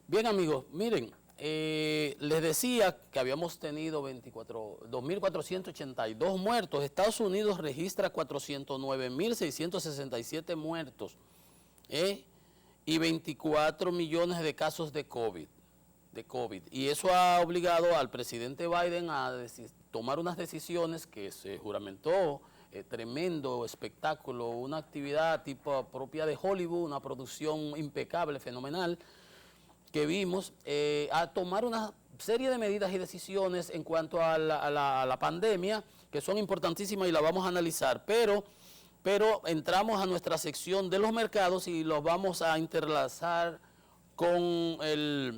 Bien, amigos, miren, les decía que habíamos tenido 2.482 muertos. Estados Unidos registra 409.667 muertos y 24 millones de casos de COVID. Y eso ha obligado al presidente Biden a tomar unas decisiones que se juramentó, tremendo espectáculo, una actividad tipo propia de Hollywood, una producción impecable, fenomenal, que vimos, a tomar una serie de medidas y decisiones en cuanto a la pandemia, que son importantísimas y la vamos a analizar, pero entramos a nuestra sección de los mercados y los vamos a interlazar con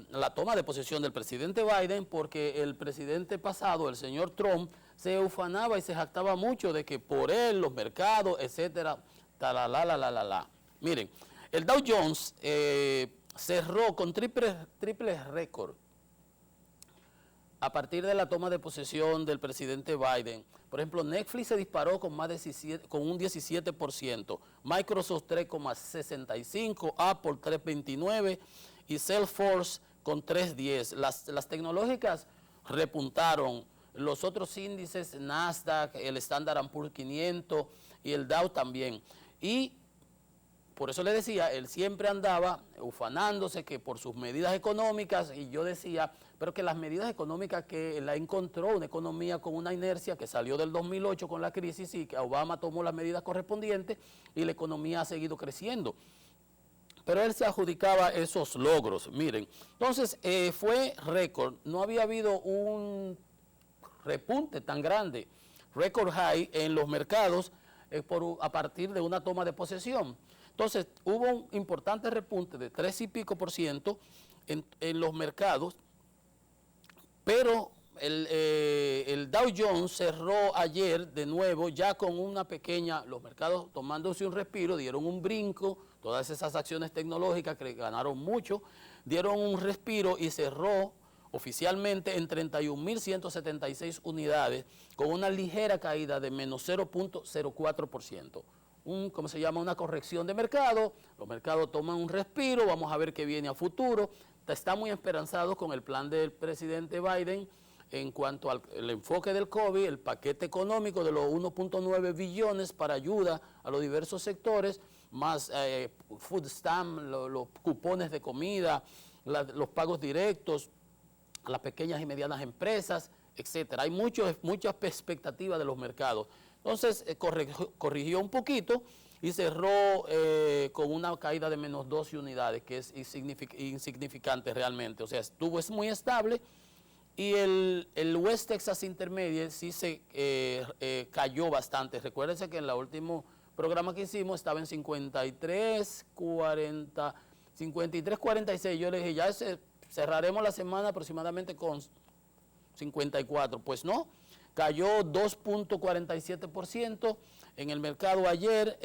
la toma de posesión del presidente Biden, porque el presidente pasado, el señor Trump, se ufanaba y se jactaba mucho de que por él los mercados, etcétera, la. Miren, el Dow Jones cerró con triple récord a partir de la toma de posesión del presidente Biden. Por ejemplo, Netflix se disparó con un 17%, Microsoft 3,65%, Apple 3,29% y Salesforce con 3,10%. Las tecnológicas repuntaron, los otros índices, Nasdaq, el Standard & Poor's 500 y el Dow también. Y por eso le decía, él siempre andaba ufanándose que por sus medidas económicas, y yo decía, pero que las medidas económicas que la encontró una economía con una inercia que salió del 2008 con la crisis y que Obama tomó las medidas correspondientes y la economía ha seguido creciendo. Pero él se adjudicaba esos logros, miren. Entonces, fue récord, no había habido un repunte tan grande, récord high en los mercados a partir de una toma de posesión. Entonces, hubo un importante repunte de 3 y pico por ciento en los mercados, pero el Dow Jones cerró ayer de nuevo ya con una pequeña, los mercados tomándose un respiro, dieron un brinco, todas esas acciones tecnológicas que ganaron mucho, dieron un respiro y cerró oficialmente en 31.176 unidades con una ligera caída de menos 0.04%. ¿Cómo se llama? Una corrección de mercado, los mercados toman un respiro, vamos a ver qué viene a futuro. Está muy esperanzado con el plan del presidente Biden en cuanto al enfoque del COVID, el paquete económico de los 1.9 billones para ayuda a los diversos sectores, más food stamp, los cupones de comida, los pagos directos, las pequeñas y medianas empresas, etcétera. Hay muchas expectativas de los mercados. Entonces corrigió un poquito y cerró con una caída de menos 12 unidades, que es insignificante realmente. O sea, es muy estable. Y el West Texas Intermediate sí se cayó bastante. Recuérdense que en el último programa que hicimos estaba en 53.46. Yo le dije, ya cerraremos la semana aproximadamente con 54. Pues no, cayó 2.47% en el mercado ayer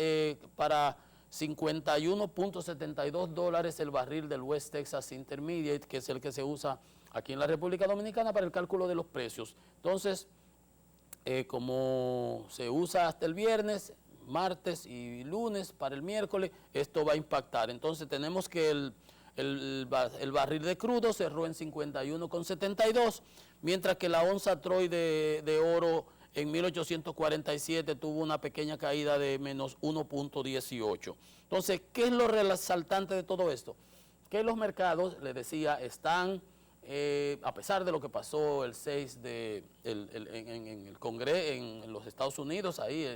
para $51.72 el barril del West Texas Intermediate, que es el que se usa aquí en la República Dominicana para el cálculo de los precios. Entonces, como se usa hasta el viernes, martes y lunes para el miércoles, esto va a impactar. Entonces tenemos que el barril de crudo cerró en 51,72, mientras que la onza Troy de oro en 1847 tuvo una pequeña caída de menos 1.18. Entonces, ¿qué es lo resaltante de todo esto? Que los mercados, les decía, están, a pesar de lo que pasó el 6 en el Congreso, en los Estados Unidos, ahí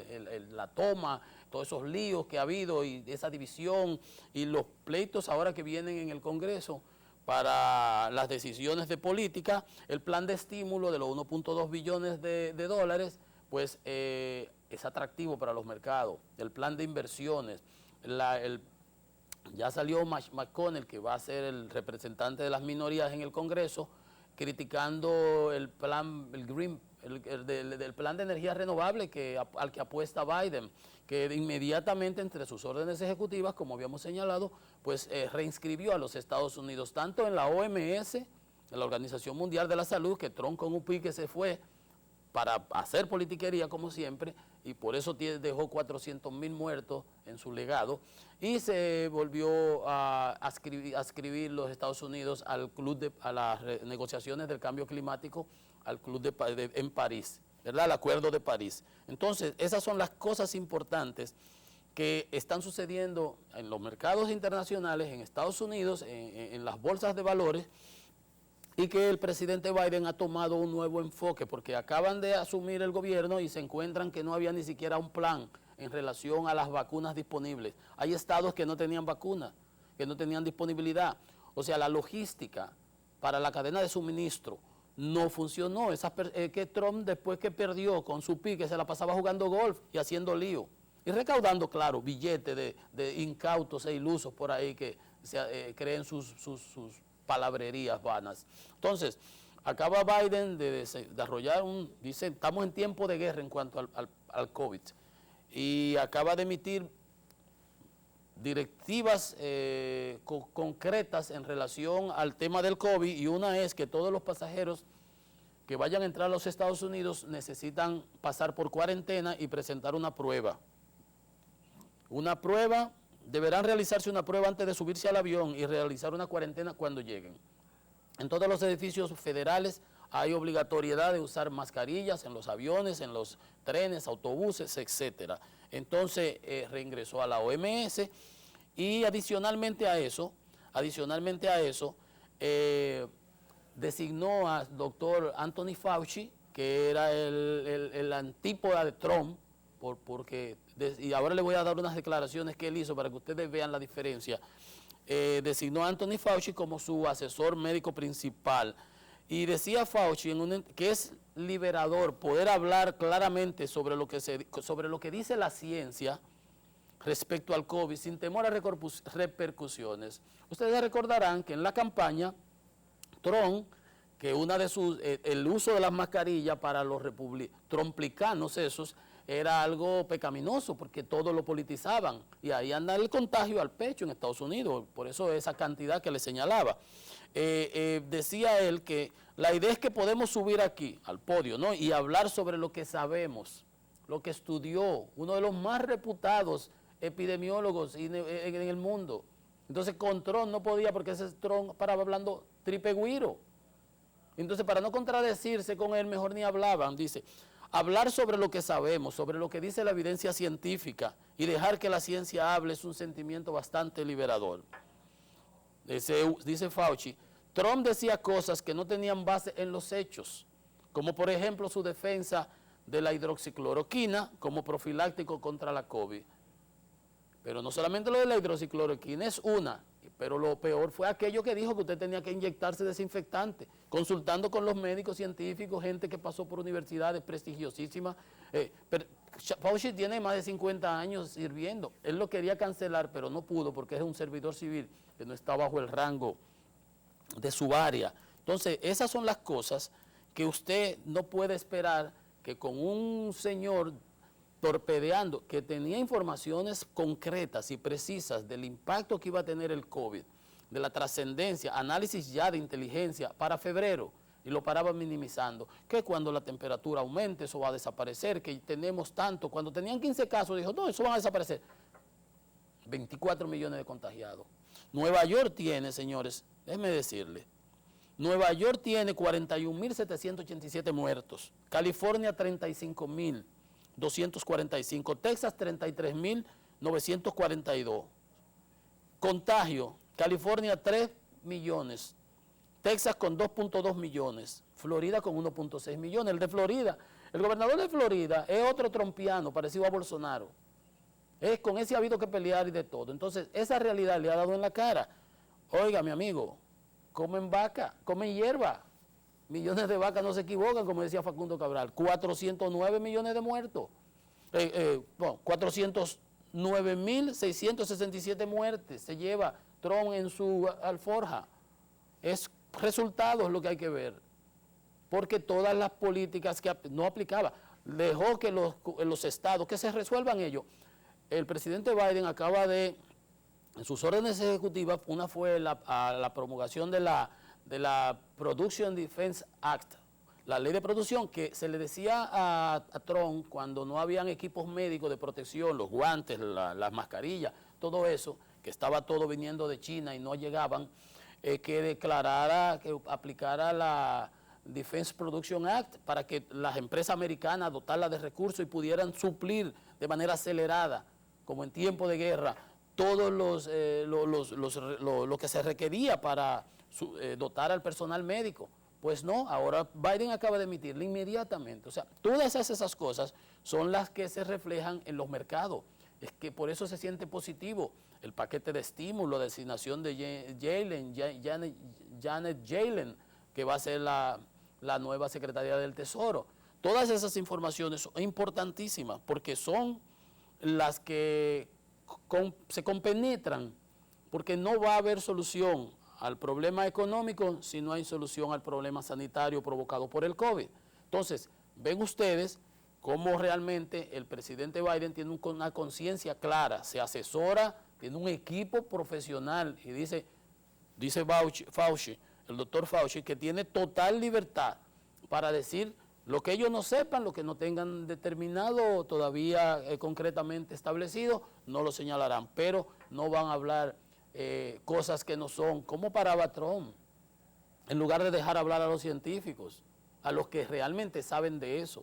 la toma, todos esos líos que ha habido y esa división y los pleitos ahora que vienen en el Congreso para las decisiones de política, el plan de estímulo de los 1.2 billones de dólares, pues es atractivo para los mercados. El plan de inversiones, ya salió McConnell, que va a ser el representante de las minorías en el Congreso, criticando el plan, del plan de energía renovable al que apuesta Biden, que inmediatamente entre sus órdenes ejecutivas, como habíamos señalado, pues reinscribió a los Estados Unidos, tanto en la OMS, en la Organización Mundial de la Salud, que Trump con un pique se fue para hacer politiquería como siempre, y por eso dejó 400.000 muertos en su legado, y se volvió a escribir los Estados Unidos a las negociaciones del cambio climático, al club en París, ¿verdad? Al Acuerdo de París. Entonces, esas son las cosas importantes que están sucediendo en los mercados internacionales, en Estados Unidos, en las bolsas de valores, y que el presidente Biden ha tomado un nuevo enfoque, porque acaban de asumir el gobierno y se encuentran que no había ni siquiera un plan en relación a las vacunas disponibles. Hay estados que no tenían vacunas, que no tenían disponibilidad. O sea, la logística para la cadena de suministro no funcionó. Que Trump, después que perdió con su pique, se la pasaba jugando golf y haciendo lío. Y recaudando, claro, billetes de incautos e ilusos por ahí que creen sus palabrerías vanas. Entonces, acaba Biden de desarrollar dice, estamos en tiempo de guerra en cuanto al COVID, y acaba de emitir directivas concretas en relación al tema del COVID, y una es que todos los pasajeros que vayan a entrar a los Estados Unidos necesitan pasar por cuarentena y presentar una prueba. Deberán realizarse una prueba antes de subirse al avión y realizar una cuarentena cuando lleguen. En todos los edificios federales hay obligatoriedad de usar mascarillas en los aviones, en los trenes, autobuses, etc. Entonces reingresó a la OMS, y adicionalmente a eso, designó al doctor Anthony Fauci, que era el antípoda de Trump, y ahora le voy a dar unas declaraciones que él hizo para que ustedes vean la diferencia. Designó a Anthony Fauci como su asesor médico principal, y decía Fauci que es liberador poder hablar claramente sobre lo que dice la ciencia respecto al COVID sin temor a repercusiones. Ustedes recordarán que en la campaña Trump, que el uso de las mascarillas para los trumplicanos esos era algo pecaminoso, porque todo lo politizaban, y ahí anda el contagio al pecho en Estados Unidos, por eso esa cantidad que le señalaba. Decía él que la idea es que podemos subir aquí al podio, ¿no?, y hablar sobre lo que sabemos, lo que estudió uno de los más reputados epidemiólogos en el mundo. Entonces con Trump no podía, porque ese Trump paraba hablando tripegüiro. Entonces, para no contradecirse con él, mejor ni hablaban. Dice, hablar sobre lo que sabemos, sobre lo que dice la evidencia científica, y dejar que la ciencia hable es un sentimiento bastante liberador. Dice Fauci, Trump decía cosas que no tenían base en los hechos, como por ejemplo su defensa de la hidroxicloroquina como profiláctico contra la COVID. Pero no solamente lo de la hidroxicloroquina es una, pero lo peor fue aquello que dijo que usted tenía que inyectarse desinfectante, consultando con los médicos científicos, gente que pasó por universidades prestigiosísimas. Fauci tiene más de 50 años sirviendo. Él lo quería cancelar, pero no pudo, porque es un servidor civil que no está bajo el rango de su área. Entonces, esas son las cosas que usted no puede esperar que con un señor torpedeando, que tenía informaciones concretas y precisas del impacto que iba a tener el COVID, de la trascendencia, análisis ya de inteligencia para febrero, y lo paraba minimizando, que cuando la temperatura aumente eso va a desaparecer, que tenemos tanto, cuando tenían 15 casos dijo, no, eso va a desaparecer. 24 millones de contagiados. Nueva York tiene, señores, déjenme decirles, Nueva York tiene 41.787 muertos, California 35.245, Texas 33.942. Contagio, California 3 millones, Texas con 2.2 millones, Florida con 1.6 millones. El de Florida, el gobernador de Florida es otro trompiano parecido a Bolsonaro. Con ese ha habido que pelear y de todo. Entonces, esa realidad le ha dado en la cara. Oiga, mi amigo, comen vaca, comen hierba. Millones de vacas no se equivocan, como decía Facundo Cabral. 409 millones de muertos. 409.667 muertes se lleva Trump en su alforja. Es resultados lo que hay que ver. Porque todas las políticas que no aplicaba, dejó que los estados, que se resuelvan ellos. El presidente Biden acaba de, en sus órdenes ejecutivas, una fue la promulgación de la Production Defense Act, la ley de producción, que se le decía a Trump cuando no habían equipos médicos de protección, los guantes, las mascarillas, todo eso, que estaba todo viniendo de China y no llegaban, que declarara, que aplicara la Defense Production Act para que las empresas americanas dotarlas de recursos y pudieran suplir de manera acelerada, como en tiempo de guerra, todo lo que se requería para dotar al personal médico. Pues no, ahora Biden acaba de emitirla inmediatamente. O sea, todas esas cosas son las que se reflejan en los mercados. Es que por eso se siente positivo el paquete de estímulo, de designación de Janet Yellen, que va a ser la nueva secretaria del Tesoro. Todas esas informaciones son importantísimas porque son las que se compenetran, porque no va a haber solución al problema económico si no hay solución al problema sanitario provocado por el COVID. Entonces, ven ustedes cómo realmente el presidente Biden tiene una conciencia clara, se asesora, tiene un equipo profesional y dice Fauci, el doctor Fauci, que tiene total libertad para decir lo que ellos no sepan, lo que no tengan determinado todavía concretamente establecido, no lo señalarán, pero no van a hablar cosas que no son, como paraba Trump, en lugar de dejar hablar a los científicos, a los que realmente saben de eso.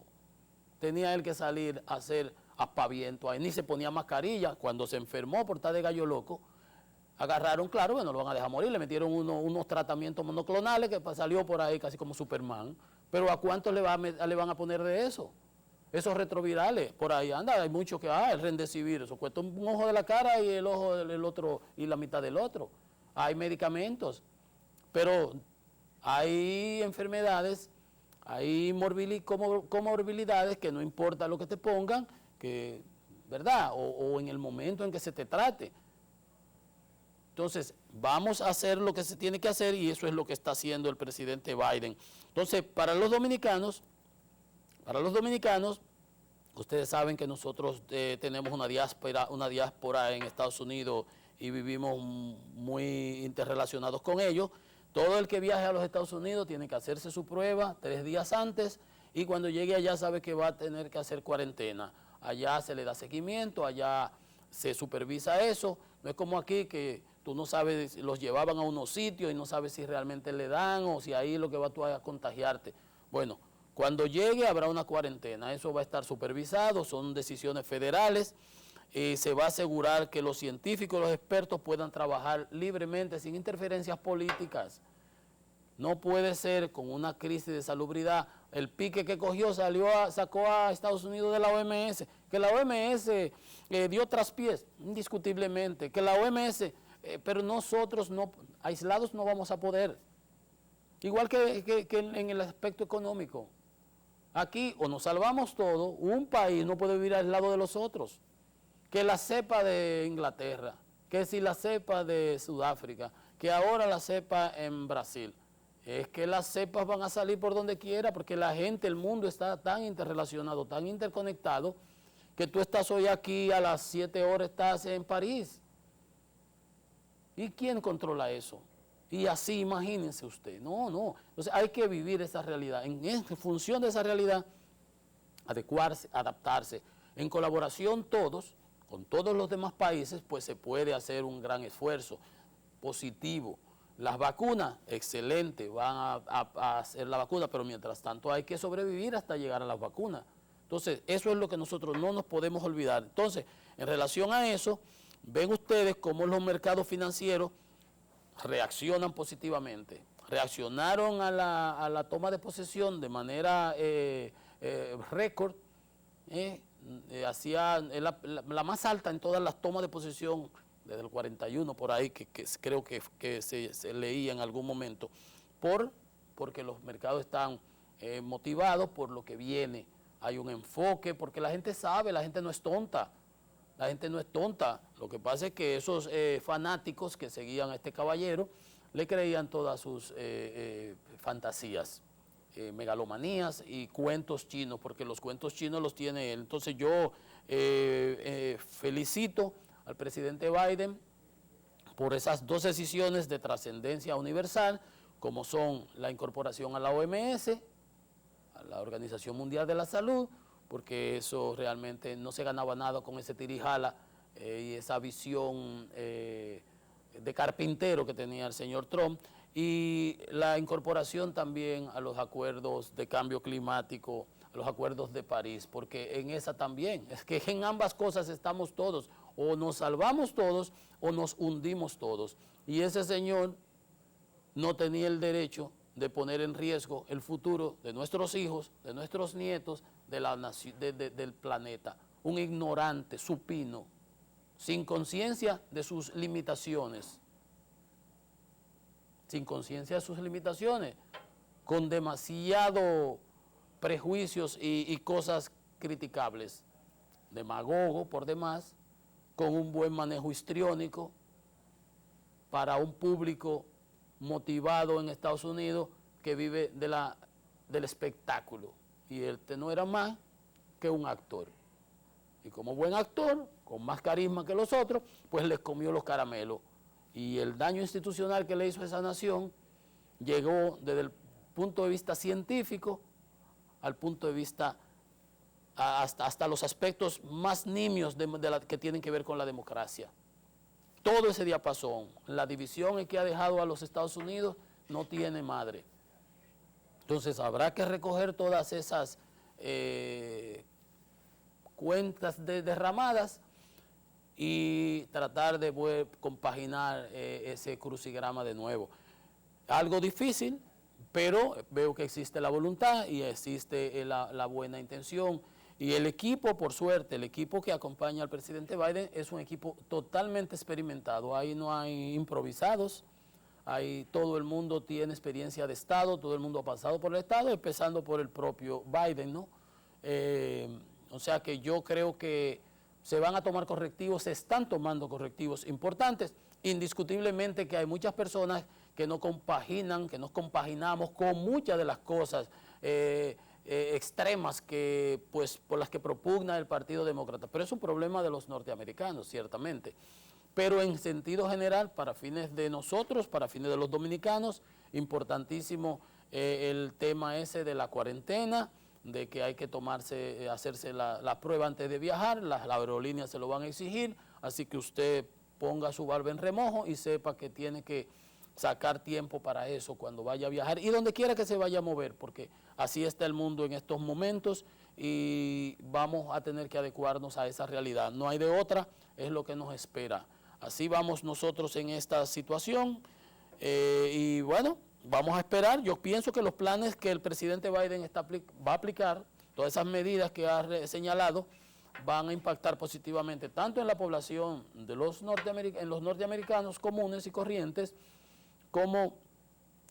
Tenía él que salir a hacer aspaviento, ahí ni se ponía mascarilla, cuando se enfermó por estar de gallo loco, agarraron, claro, bueno, lo van a dejar morir, le metieron unos tratamientos monoclonales que salió por ahí casi como Superman, pero ¿a cuántos le van a poner de eso? Esos retrovirales, por ahí anda, hay muchos que, el Remdesivir, eso cuesta un ojo de la cara y el ojo del otro y la mitad del otro. Hay medicamentos, pero hay enfermedades, hay comorbilidades que no importa lo que te pongan, que, ¿verdad? O en el momento en que se te trate. Entonces, vamos a hacer lo que se tiene que hacer y eso es lo que está haciendo el presidente Biden. Entonces, para los dominicanos, ustedes saben que nosotros tenemos una diáspora en Estados Unidos y vivimos muy interrelacionados con ellos. Todo el que viaje a los Estados Unidos tiene que hacerse su prueba 3 días antes y cuando llegue allá sabe que va a tener que hacer cuarentena. Allá se le da seguimiento, allá se supervisa eso. No es como aquí que tú no sabes, los llevaban a unos sitios y no sabes si realmente le dan o si ahí lo que va tú a contagiarte. Bueno, cuando llegue habrá una cuarentena, eso va a estar supervisado, son decisiones federales, se va a asegurar que los científicos, los expertos puedan trabajar libremente sin interferencias políticas. No puede ser con una crisis de salubridad, el pique que cogió sacó a Estados Unidos de la OMS, que la OMS dio traspiés, indiscutiblemente, que la OMS, pero nosotros no, aislados no vamos a poder. Igual que en el aspecto económico. Aquí o nos salvamos todos, un país no puede vivir aislado de los otros. Que la cepa de Inglaterra, que si la cepa de Sudáfrica, que ahora la cepa en Brasil. Es que las cepas van a salir por donde quiera porque la gente, el mundo está tan interrelacionado, tan interconectado, que tú estás hoy aquí, a las 7 horas estás en París. ¿Y quién controla eso? Y así, imagínense usted. No. Entonces hay que vivir esa realidad. En función de esa realidad, adecuarse, adaptarse. En colaboración todos, con todos los demás países, pues se puede hacer un gran esfuerzo positivo. Las vacunas, excelente, van a hacer la vacuna, pero mientras tanto hay que sobrevivir hasta llegar a las vacunas. Entonces, eso es lo que nosotros no nos podemos olvidar. Entonces, en relación a eso, ven ustedes cómo los mercados financieros reaccionan positivamente. Reaccionaron a la toma de posesión de manera récord, hacía la más alta en todas las tomas de posesión desde el 41 por ahí, que creo que se leía en algún momento, porque los mercados están motivados por lo que viene. Hay un enfoque, porque la gente sabe, la gente no es tonta. La gente no es tonta. Lo que pasa es que esos fanáticos que seguían a este caballero le creían todas sus fantasías, megalomanías y cuentos chinos, porque los cuentos chinos los tiene él. Entonces yo felicito al presidente Biden por esas 2 decisiones de trascendencia universal, como son la incorporación a la OMS, la Organización Mundial de la Salud, porque eso realmente no se ganaba nada con ese tirijala y esa visión de carpintero que tenía el señor Trump, y la incorporación también a los acuerdos de cambio climático, a los acuerdos de París, porque en esa también, es que en ambas cosas estamos todos, o nos salvamos todos o nos hundimos todos. Y ese señor no tenía el derecho de poner en riesgo el futuro de nuestros hijos, de nuestros nietos, del planeta. Un ignorante, supino, sin conciencia de sus limitaciones, con demasiado prejuicios y cosas criticables, demagogo por demás, con un buen manejo histriónico para un público motivado en Estados Unidos que vive del espectáculo. Y él no era más que un actor. Y como buen actor, con más carisma que los otros, pues les comió los caramelos. Y el daño institucional que le hizo a esa nación llegó desde el punto de vista científico al punto de vista hasta los aspectos más nimios que tienen que ver con la democracia. Todo ese diapasón, la división en que ha dejado a los Estados Unidos no tiene madre. Entonces habrá que recoger todas esas cuentas derramadas y tratar de compaginar ese crucigrama de nuevo. Algo difícil, pero veo que existe la voluntad y existe la buena intención. Y el equipo, por suerte, el equipo que acompaña al presidente Biden es un equipo totalmente experimentado. Ahí no hay improvisados, ahí todo el mundo tiene experiencia de Estado, todo el mundo ha pasado por el Estado, empezando por el propio Biden, ¿no? O sea que yo creo que se van a tomar correctivos, se están tomando correctivos importantes. Indiscutiblemente que hay muchas personas que no compaginan, que nos compaginamos con muchas de las cosas extremas que, pues, por las que propugna el Partido Demócrata. Pero es un problema de los norteamericanos, ciertamente. Pero en sentido general, para fines de nosotros, para fines de los dominicanos, importantísimo el tema ese de la cuarentena, de que hay que hacerse la prueba antes de viajar, las aerolíneas se lo van a exigir, así que usted ponga su barba en remojo y sepa que tiene que sacar tiempo para eso cuando vaya a viajar y donde quiera que se vaya a mover, porque así está el mundo en estos momentos y vamos a tener que adecuarnos a esa realidad. No hay de otra, es lo que nos espera. Así vamos nosotros en esta situación y bueno, vamos a esperar. Yo pienso que los planes que el presidente Biden va a aplicar, todas esas medidas que ha señalado, van a impactar positivamente tanto en la población de los norteamericanos comunes y corrientes, como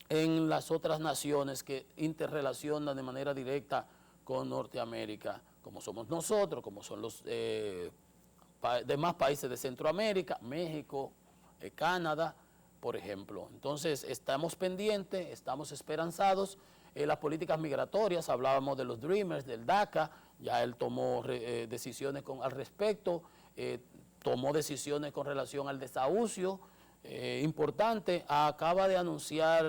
en las otras naciones que interrelacionan de manera directa con Norteamérica, como somos nosotros, como son los demás países de Centroamérica, México, Canadá, por ejemplo. Entonces, estamos pendientes, estamos esperanzados. Las políticas migratorias, hablábamos de los Dreamers, del DACA, ya él tomó decisiones al respecto, tomó decisiones con relación al desahucio, importante, acaba de anunciar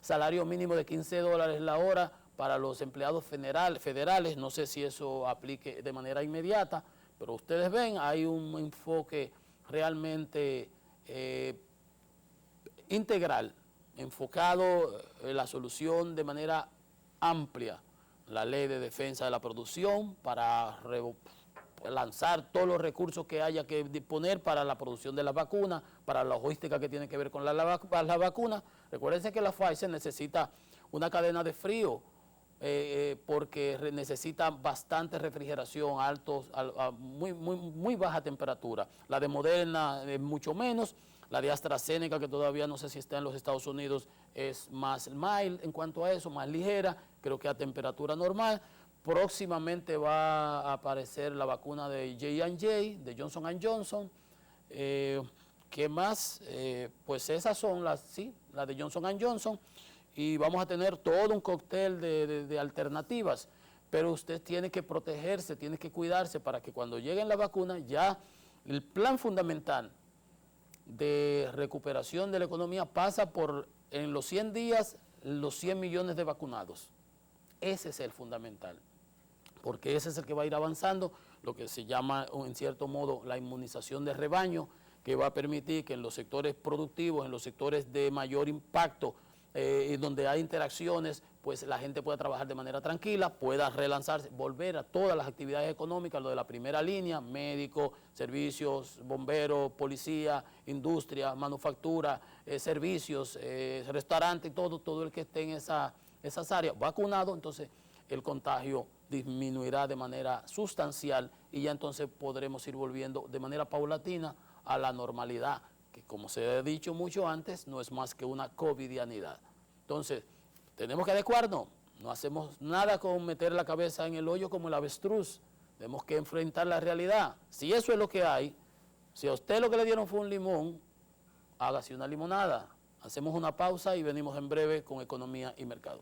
salario mínimo de $15 la hora para los empleados federales, no sé si eso aplique de manera inmediata, pero ustedes ven, hay un enfoque realmente integral, enfocado en la solución de manera amplia, la ley de defensa de la producción para lanzar todos los recursos que haya que disponer para la producción de las vacunas, para la logística que tiene que ver con la vacuna. Recuérdense que la Pfizer necesita una cadena de frío porque necesita bastante refrigeración, muy baja temperatura. La de Moderna es mucho menos. La de AstraZeneca, que todavía no sé si está en los Estados Unidos, es más mild en cuanto a eso, más ligera, creo que a temperatura normal. Próximamente va a aparecer la vacuna de J&J, de Johnson & Johnson. ¿Qué más? Pues esas son las de Johnson & Johnson. Y vamos a tener todo un cóctel de alternativas. Pero usted tiene que protegerse, tiene que cuidarse para que cuando lleguen las vacunas ya el plan fundamental de recuperación de la economía pasa por, en los 100 días, los 100 millones de vacunados. Ese es el fundamental, porque ese es el que va a ir avanzando, lo que se llama en cierto modo la inmunización de rebaño, que va a permitir que en los sectores productivos, en los sectores de mayor impacto, donde hay interacciones, pues la gente pueda trabajar de manera tranquila, pueda relanzarse, volver a todas las actividades económicas, lo de la primera línea, médicos, servicios, bomberos, policía, industria, manufactura, servicios, restaurantes, todo el que esté en esas áreas vacunado, entonces el contagio disminuirá de manera sustancial y ya entonces podremos ir volviendo de manera paulatina a la normalidad, que como se ha dicho mucho antes, no es más que una covidianidad. Entonces, tenemos que adecuarnos, no hacemos nada con meter la cabeza en el hoyo como el avestruz, tenemos que enfrentar la realidad. Si eso es lo que hay, si a usted lo que le dieron fue un limón, hágase una limonada. Hacemos una pausa y venimos en breve con Economía y Mercado.